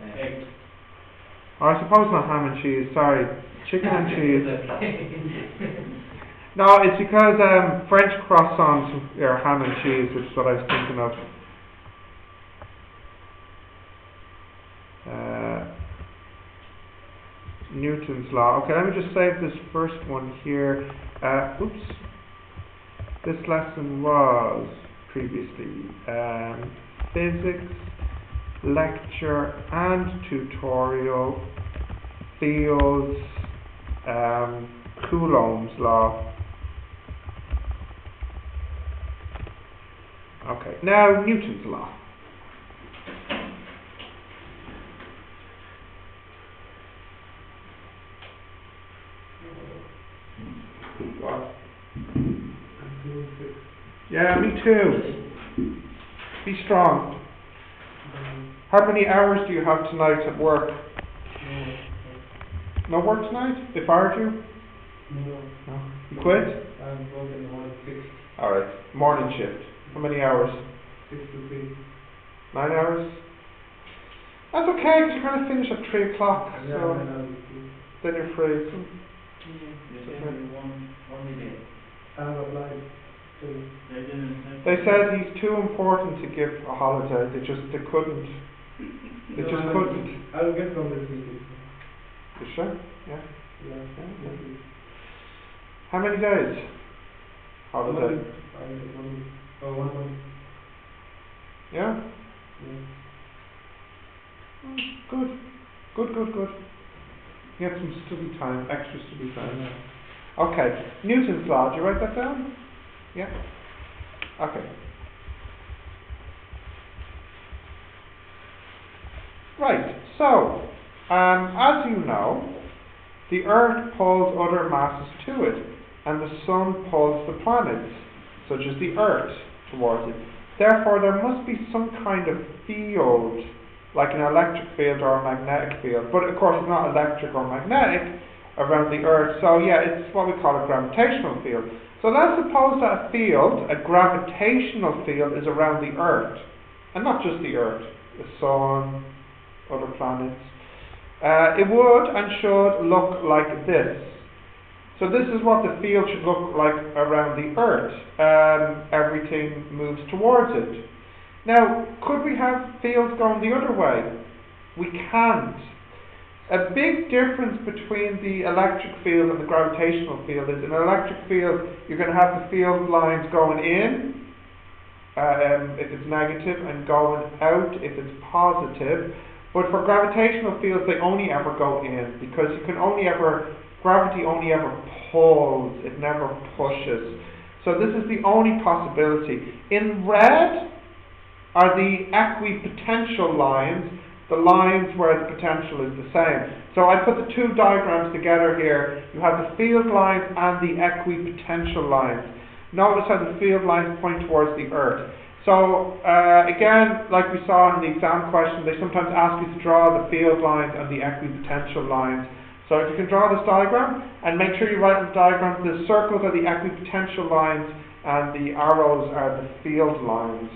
Egg. Or I suppose not ham and cheese, sorry. Chicken and cheese. No, it's because French croissants are ham and cheese, which is what I was thinking of. Newton's law. Okay, let me just save this first one here. Oops. This lesson was previously physics, lecture and tutorial, fields, Coulomb's law. Okay, now Newton's law. What? Yeah, me too. Be strong. How many hours do you have tonight at work? No work tonight? They fired you? No. You quit? I'm working on 6. Alright, morning shift. How many hours? 6 to 3. 9 hours? That's okay, because you're going to finish at 3 o'clock. Yeah, So then you're free. Only day. I've applied to. They said he's too important to give a holiday. They couldn't. They just couldn't. I'll get from this week. You sure? Yeah. Yeah. How many days? Holiday. 1 month. Yeah? Yeah. Good. You have some study time, extra study time. Yeah. Okay. Newton's law. Did you write that down? Yeah. Okay. Right. So, as you know, the Earth pulls other masses to it, and the Sun pulls the planets, such as the Earth, towards it. Therefore, there must be some kind of field, like an electric field or a magnetic field. But of course, it's not electric or magnetic around the Earth. So yeah, it's what we call a gravitational field. So let's suppose that a gravitational field, is around the Earth, and not just the Earth, the Sun, other planets. It would and should look like this. So this is what the field should look like around the Earth. Everything moves towards it. Now, could we have fields going the other way? We can't. A big difference between the electric field and the gravitational field is in an electric field, you're going to have the field lines going in if it's negative and going out if it's positive. But for gravitational fields, they only ever go in, because gravity only ever pulls, it never pushes. So this is the only possibility. In red are the equipotential lines, the lines where the potential is the same. So I put the two diagrams together here. You have the field lines and the equipotential lines. Notice how the field lines point towards the Earth. So again, like we saw in the exam question, they sometimes ask you to draw the field lines and the equipotential lines. So if you can draw this diagram, and make sure you write on the diagram, the circles are the equipotential lines and the arrows are the field lines.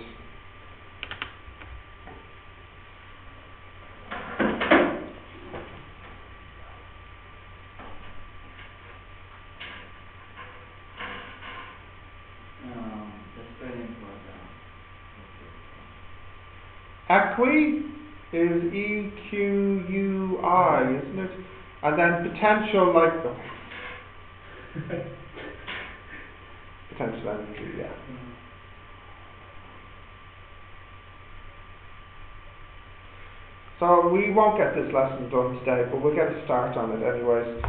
Equi is E-Q-U-I, isn't it? And then potential, like, okay. Potential energy, yeah. So we won't get this lesson done today, but we'll get a start on it anyways.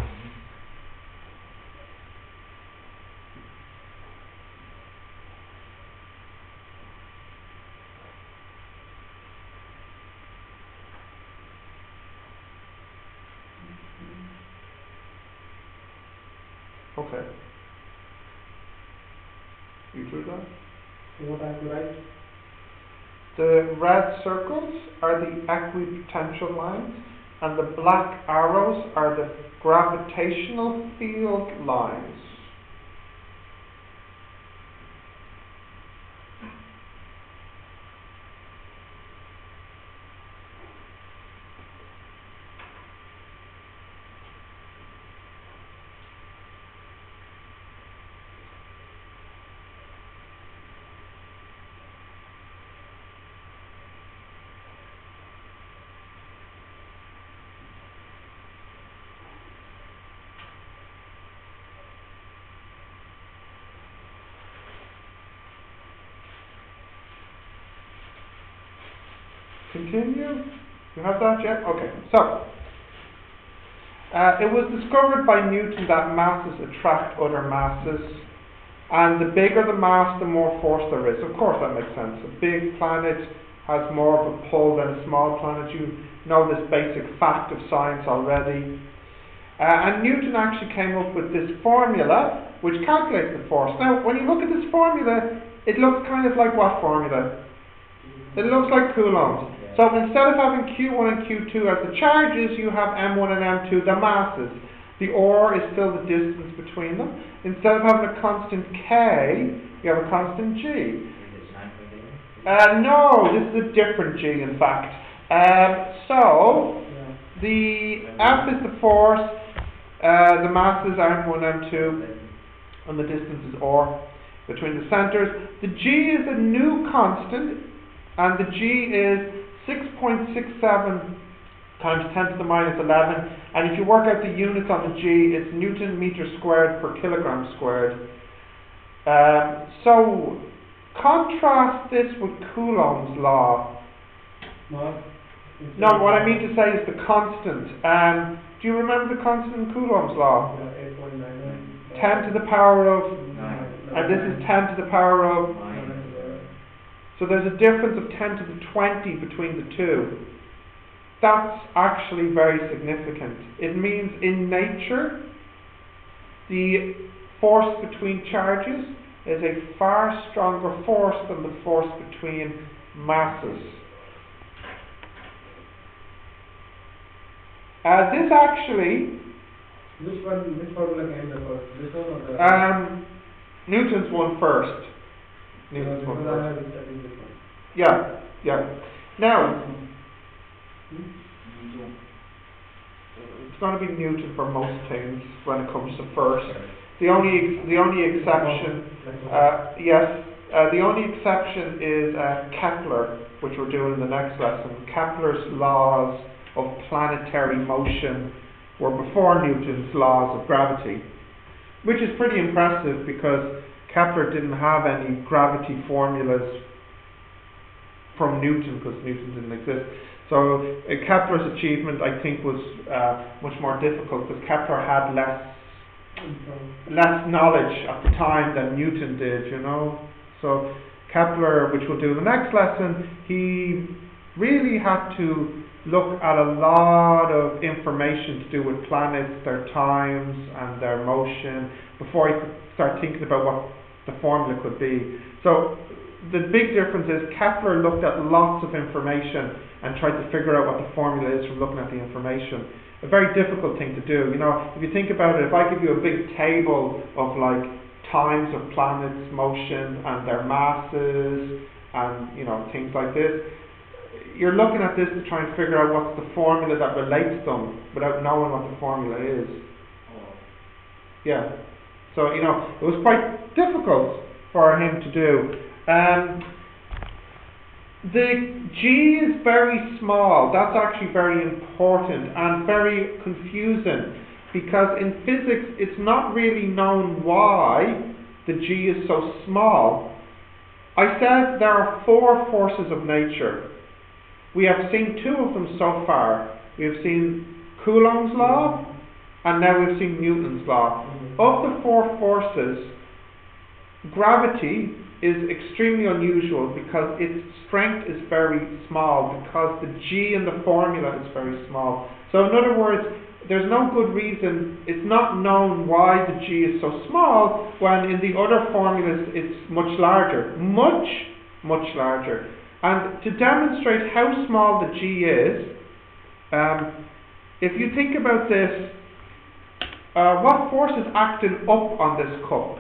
Okay. You do that? What I have to write? The red circles are the equipotential lines, and the black arrows are the gravitational field lines. Continue. You have that yet? Okay. So, it was discovered by Newton that masses attract other masses, and the bigger the mass, the more force there is. Of course, that makes sense. A big planet has more of a pull than a small planet. You know this basic fact of science already. And Newton actually came up with this formula which calculates the force. Now, when you look at this formula, it looks kind of like what formula? It looks like Coulomb's. So instead of having Q1 and Q2 as the charges, you have M1 and M2, the masses. The or is still the distance between them. Instead of having a constant K, you have a constant G. No, this is a different G, in fact. So, the F is the force, the masses are M1, M2, and the distance is r between the centres. The G is a new constant, and the G is 6.67 times 10 to the minus 11, and if you work out the units on the G, it's Newton meter squared per kilogram squared. So, contrast this with Coulomb's law. No, what I mean to say is the constant. Do you remember the constant in Coulomb's law? 10 to the power of 9. And this is 10 to the power of 9. So there's a difference of 10 to the 20 between the two. That's actually very significant. It means in nature, the force between charges is a far stronger force than the force between masses. This actually... Which formula came first? This one or the... Newton's one first. Newton's one first. Yeah. Now, it's going to be Newton for most things when it comes to first. The only exception, the only exception is Kepler, which we're doing in the next lesson. Kepler's laws of planetary motion were before Newton's laws of gravity, which is pretty impressive because Kepler didn't have any gravity formulas from Newton because Newton didn't exist. So Kepler's achievement, I think, was much more difficult because Kepler had less knowledge at the time than Newton did, you know. So Kepler, which we'll do in the next lesson, he really had to look at a lot of information to do with planets, their times and their motion before he could start thinking about what the formula could be. So the big difference is Kepler looked at lots of information and tried to figure out what the formula is from looking at the information. A very difficult thing to do. You know, if you think about it, if I give you a big table of like times of planets' motion and their masses and, you know, things like this, you're looking at this to try and figure out what's the formula that relates them without knowing what the formula is. Yeah. So, you know, it was quite difficult for him to do. The G is very small. That's actually very important and very confusing because in physics it's not really known why the G is so small. I said there are 4 forces of nature. We have seen 2 of them so far. We have seen Coulomb's law and now we've seen Newton's law. Of the 4 forces, gravity is extremely unusual because its strength is very small because the G in the formula is very small. So in other words, there's no good reason, it's not known why the G is so small when in the other formulas it's much larger. Much larger. And to demonstrate how small the G is, if you think about this, what force is acting up on this cup?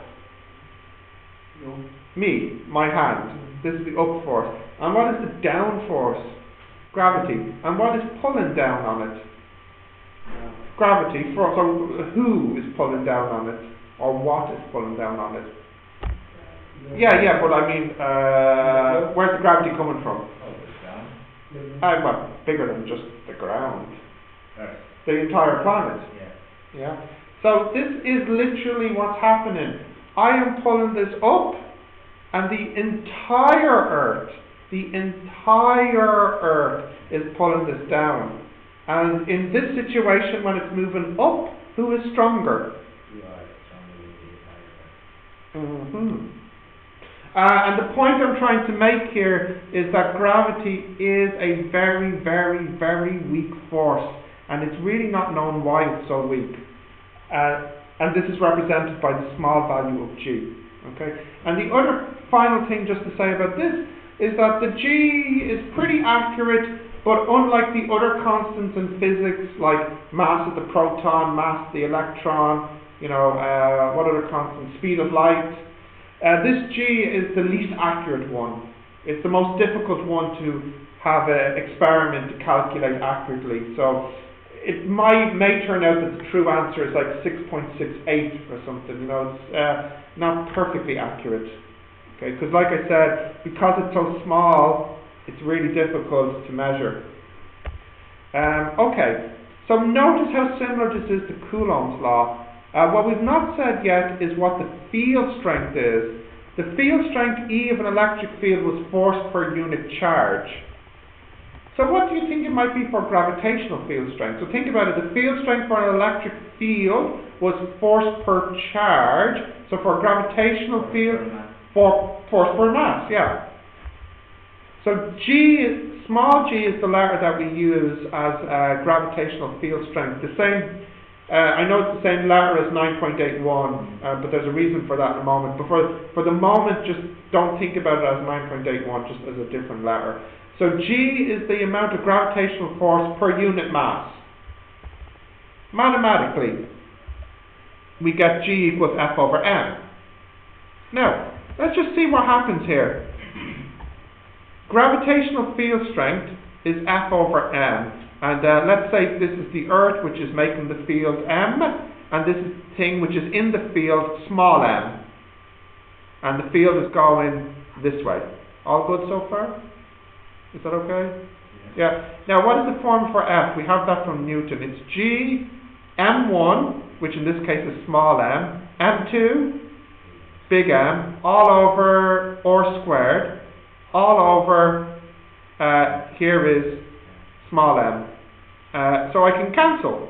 Me, my hand. This is the up force. And what is the down force? Gravity. And what is pulling down on it? Gravity. So who is pulling down on it? Or what is pulling down on it? Yeah, but I mean, where's the gravity coming from? Well, bigger than just the ground. The entire planet. Yeah. So this is literally what's happening. I am pulling this up, and the entire Earth the entire Earth is pulling this down. And in this situation, when it's moving up, who is stronger? And the point I'm trying to make here is that gravity is a very, very, very weak force, and it's really not known why it's so weak. And this is represented by the small value of g. Okay. And the other final thing just to say about this is that the g is pretty accurate, but unlike the other constants in physics, like mass of the proton, mass of the electron, what other constant? Speed of light. This g is the least accurate one. It's the most difficult one to have an experiment to calculate accurately. So it may turn out that the true answer is like 6.68 or something. It's not perfectly accurate. Okay, because like I said, because it's so small, it's really difficult to measure. Okay, so notice how similar this is to Coulomb's law. What we've not said yet is what the field strength is. The field strength E of an electric field was force per unit charge. So what do you think it might be for gravitational field strength? So think about it. The field strength for an electric field was force per charge. So for a gravitational field, force per mass, yeah. So small g is the letter that we use as gravitational field strength. The same, I know it's the same letter as 9.81, but there's a reason for that in a moment. But for the moment, just don't think about it as 9.81, just as a different letter. So g is the amount of gravitational force per unit mass. Mathematically, we get g equals F over m. Now, let's just see what happens here. Gravitational field strength is F over m. And let's say this is the Earth, which is making the field m, and this is the thing which is in the field, small m. And the field is going this way. All good so far? Is that okay? Yeah. Now, what is the formula for F? We have that from Newton. It's G m1, which in this case is small m, m2, big M, all over r squared, all over, here is small m. So I can cancel.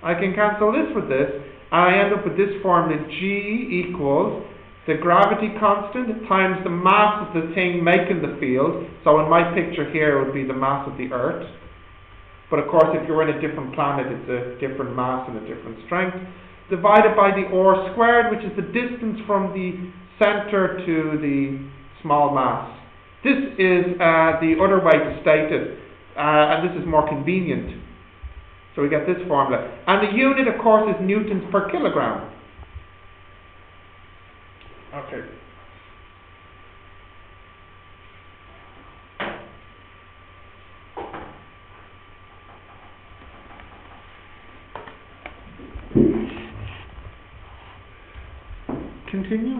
I can cancel this with this, and I end up with this formula, G equals the gravity constant times the mass of the thing making the field. So in my picture here, it would be the mass of the Earth. But of course, if you're in a different planet, it's a different mass and a different strength. Divided by the r squared, which is the distance from the center to the small mass. This is the other way to state it, and this is more convenient. So we get this formula. And the unit, of course, is newtons per kilogram. Okay. Continue.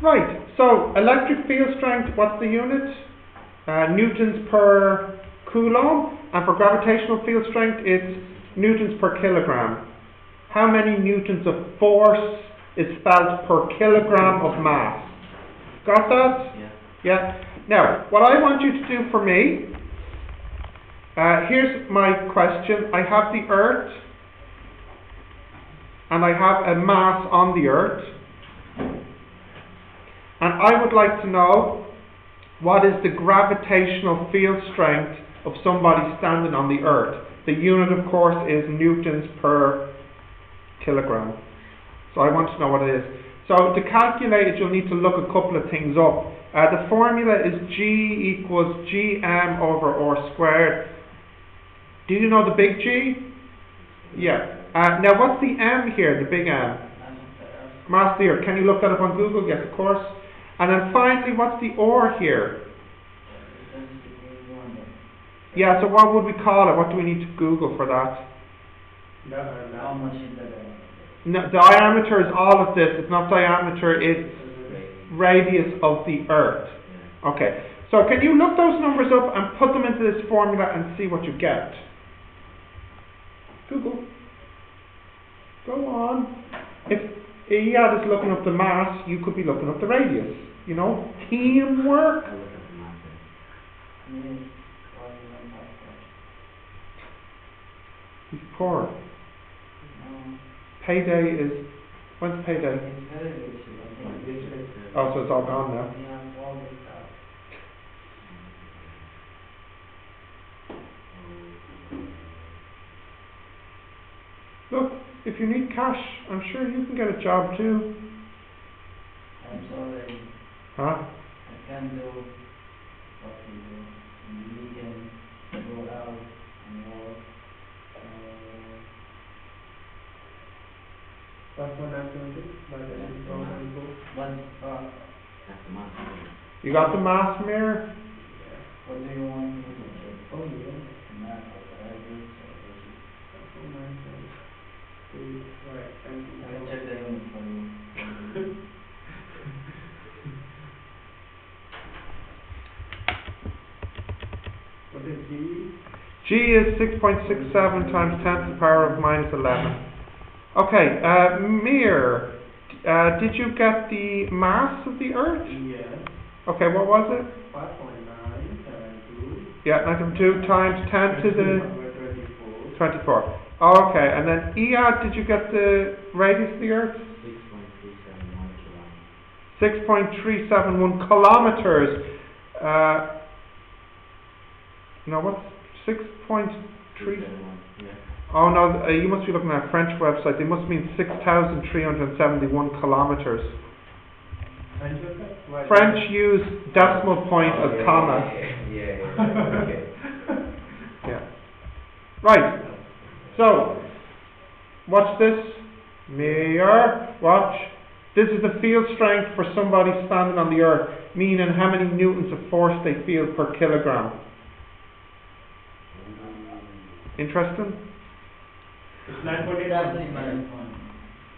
Right, so electric field strength, what's the unit? Newtons per coulomb, and for gravitational field strength it's newtons per kilogram. How many newtons of force is felt per kilogram of mass? Got that? Yeah. Now, what I want you to do for me, here's my question. I have the Earth, and I have a mass on the Earth, and I would like to know what is the gravitational field strength of somebody standing on the Earth. The unit, of course, is newtons per kilogram. So I want to know what it is. So to calculate it, you'll need to look a couple of things up. The formula is G equals Gm over r squared. Do you know the big G? Yeah. Now what's the M here, the big M? Mass of the Earth. Can you look that up on Google? Yes, of course. And then finally, what's the R here? Yeah, so what would we call it? What do we need to Google for that? How much is that? No, diameter is all of this. It's not diameter, it's radius of the Earth. Okay, so can you look those numbers up and put them into this formula and see what you get? Google. Go on. If Iyad is looking up the mass, you could be looking up the radius. you know, teamwork. I look at the math there. He's poor. Payday is, when's payday? Oh, so it's all gone now. Look, if you need cash, I'm sure you can get a job too. I'm sorry, Huh? I can't do what you do. You can go out and work. That's one activity, but I think probably go. That's the math there. You got the mass mirror? What do you want me to do? Oh, yeah. Math, I do, That's one activity. Right, thank you. I check the unit for you. What is G? G is 6.67 times 10 to the power of minus 11. Okay, Mir, did you get the mass of the Earth? Yes. Okay, what was it? 5.972. Yeah, 9.2 times 10 to the 24. 24. Okay, and then Iad, did you get the radius of the Earth? 6.371 kilometers. No, what's 6.3? Yeah. Oh no, you must be looking at a French website. They must mean 6,371 kilometers. French use decimal point as comma. Yeah. Okay. Yeah. Right. So, watch this. Mirror. Watch. This is the field strength for somebody standing on the Earth, meaning how many newtons of force they feel per kilogram. Interesting? It's 9.8. Exactly 9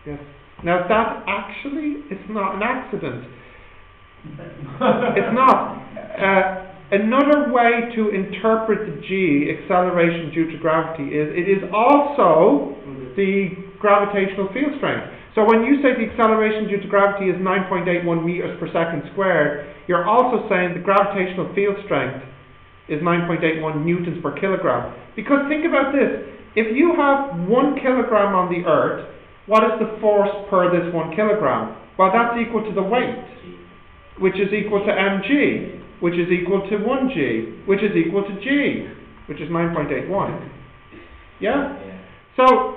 Yes. Now that actually is not an accident. It's not. Another way to interpret the G, acceleration due to gravity, is it is also the gravitational field strength. So when you say the acceleration due to gravity is 9.81 meters per second squared, you're also saying the gravitational field strength is 9.81 newtons per kilogram. Because think about this, if you have 1 kilogram on the Earth, what is the force per this 1 kilogram? Well, that's equal to the weight, which is equal to mg, which is equal to 1g, which is equal to g, which is 9.81. Yeah? So,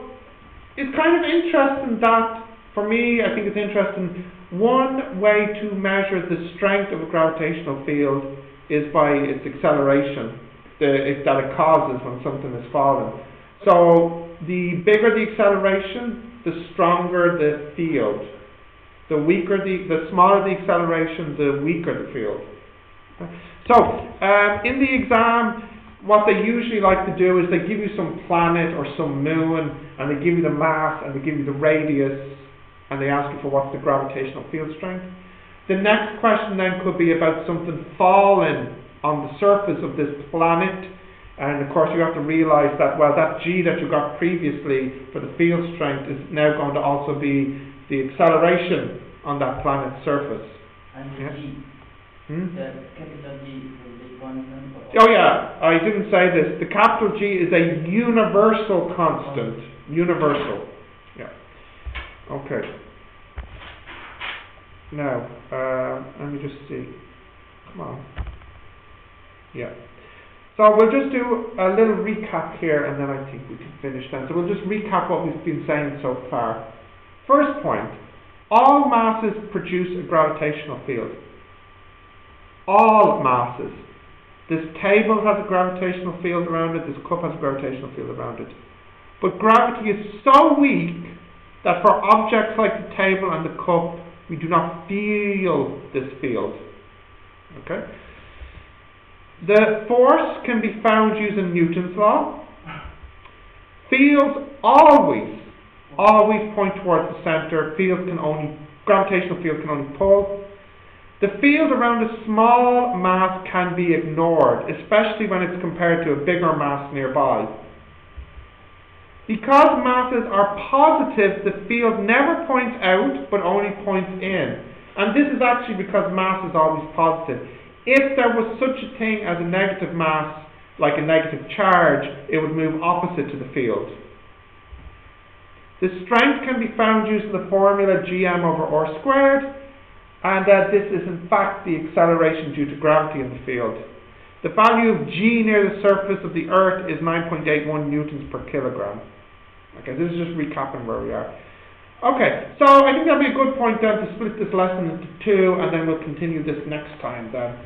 it's kind of interesting that, for me, I think it's interesting, one way to measure the strength of a gravitational field is by its acceleration that it causes when something is falling. So, the bigger the acceleration, the stronger the field. The smaller the acceleration, the weaker the field. So, in the exam, what they usually like to do is they give you some planet or some moon, and they give you the mass, and they give you the radius, and they ask you for what's the gravitational field strength. The next question then could be about something falling on the surface of this planet, and of course you have to realise that, well, that G that you got previously for the field strength is now going to also be the acceleration on that planet's surface. And the Yeah. G, the capital G will be constant. Oh yeah, I didn't say this. The capital G is a universal constant. Universal. Yeah. Okay. Now, let me just see. Come on. Yeah. So we'll just do a little recap here, and then I think we can finish then. So we'll just recap what we've been saying so far. First point, all masses produce a gravitational field. All masses. This table has a gravitational field around it, this cup has a gravitational field around it. But gravity is so weak that for objects like the table and the cup, we do not feel this field. Okay? The force can be found using Newton's law. Fields always point towards the center. Gravitational field can only pull. The field around a small mass can be ignored, especially when it's compared to a bigger mass nearby. Because masses are positive, the field never points out, but only points in. And this is actually because mass is always positive. If there was such a thing as a negative mass, like a negative charge, it would move opposite to the field. The strength can be found using the formula gm over r squared, and this is in fact the acceleration due to gravity in the field. The value of g near the surface of the Earth is 9.81 newtons per kilogram. Okay, this is just recapping where we are. Okay, so I think that'll be a good point then to split this lesson into two, and then we'll continue this next time then.